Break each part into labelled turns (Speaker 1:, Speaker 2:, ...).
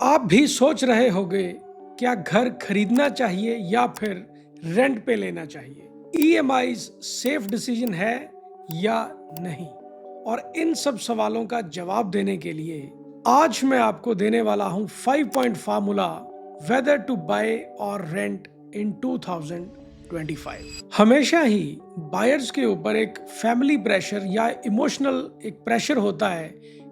Speaker 1: आप भी सोच रहे होंगे क्या घर खरीदना चाहिए या फिर रेंट पे लेना चाहिए। ईएमआई सेफ डिसीजन है या नहीं, और इन सब सवालों का जवाब देने के लिए आज मैं आपको देने वाला हूं 5 point formula whether to buy और रेंट इन 2025। हमेशा ही बायर्स के ऊपर एक फैमिली प्रेशर या इमोशनल एक प्रेशर होता है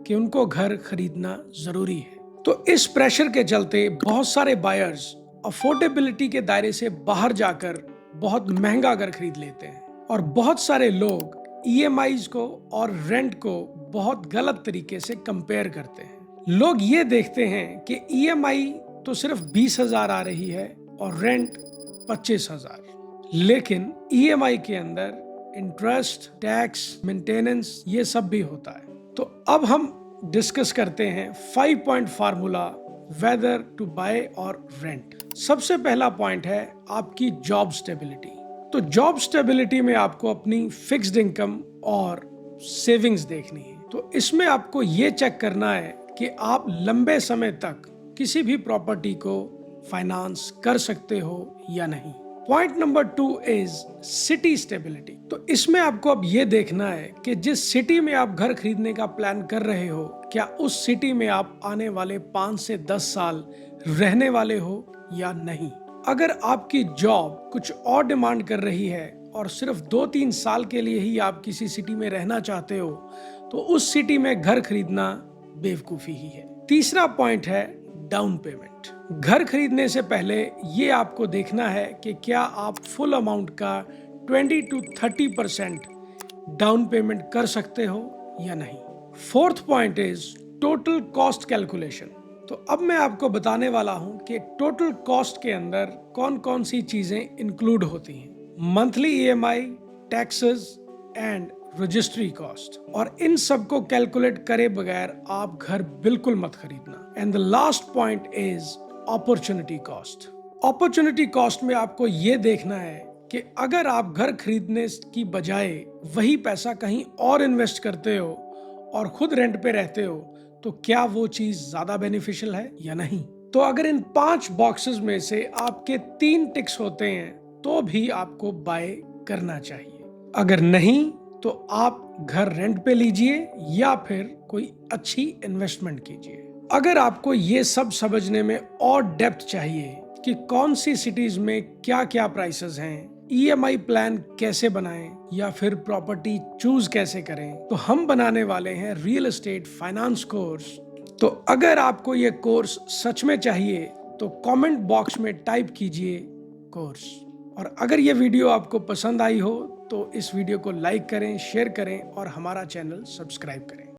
Speaker 1: कि उनको घर खरीदना जरूरी है। तो इस प्रेशर के चलते बहुत सारे बायर्स अफोर्डेबिलिटी के दायरे से बाहर जाकर बहुत महंगा घर खरीद लेते हैं, और बहुत सारे लोग ईएमआईज को और रेंट को बहुत गलत तरीके से कंपेयर करते हैं। लोग ये देखते हैं कि ईएमआई तो सिर्फ 20,000 आ रही है और रेंट 25,000, लेकिन ईएमआई के अंदर इंटरेस्ट, टैक्स, मेंटेनेंस ये सब भी होता है। तो अब हम डिस्कस करते हैं 5 point formula whether to buy और रेंट। सबसे पहला पॉइंट है आपकी जॉब स्टेबिलिटी। तो जॉब स्टेबिलिटी में आपको अपनी फिक्स्ड इनकम और सेविंग्स देखनी है। तो इसमें आपको ये चेक करना है कि आप लंबे समय तक किसी भी प्रॉपर्टी को फाइनेंस कर सकते हो या नहीं। Point number 2 is city stability. तो इसमें आपको अब ये देखना है कि जिस सिटी में आप घर खरीदने का प्लान कर रहे हो, क्या उस सिटी में आप आने वाले 5 से 10 साल रहने वाले हो या नहीं। अगर आपकी जॉब कुछ और डिमांड कर रही है और सिर्फ 2-3 साल के लिए ही आप किसी सिटी में रहना चाहते हो, तो उस सिटी में घर खरीदना बेवकूफी ही है। तीसरा पॉइंट है डाउन पेमेंट। घर खरीदने से पहले ये आपको देखना है कि क्या आप फुल अमाउंट का 20 to 30% डाउन पेमेंट कर सकते हो या नहीं। Fourth point is total cost calculation. तो अब मैं आपको बताने वाला हूं कि टोटल कॉस्ट के अंदर कौन कौन सी चीजें इंक्लूड होती हैं। Monthly EMI, taxes and registry cost, और इन सब को कैलकुलेट करे बगैर आप घर बिल्कुल मत खरीदना। And the last point is opportunity cost. Opportunity cost में आपको ये देखना है कि अगर आप घर खरीदने की बजाय वही पैसा कहीं और इन्वेस्ट करते हो और खुद रेंट पे रहते हो, तो क्या वो चीज ज्यादा बेनिफिशियल है या नहीं। तो अगर इन 5 बॉक्सेस में से आपके 3 टिक्स होते हैं तो भी आपको बाय करना चाहिए। अगर नहीं तो आप घर रेंट पे लीजिए या फिर कोई अच्छी इन्वेस्टमेंट कीजिए। अगर आपको ये सब समझने में और डेप्थ चाहिए कि कौन सी सिटीज में क्या क्या प्राइसेस हैं, ईएमआई प्लान कैसे बनाएं या फिर प्रॉपर्टी चूज कैसे करें, तो हम बनाने वाले हैं रियल एस्टेट फाइनेंस कोर्स। तो अगर आपको ये कोर्स सच में चाहिए तो कमेंट बॉक्स में टाइप कीजिए कोर्स। और अगर ये वीडियो आपको पसंद आई हो तो इस वीडियो को लाइक करें, शेयर करें और हमारा चैनल सब्सक्राइब करें।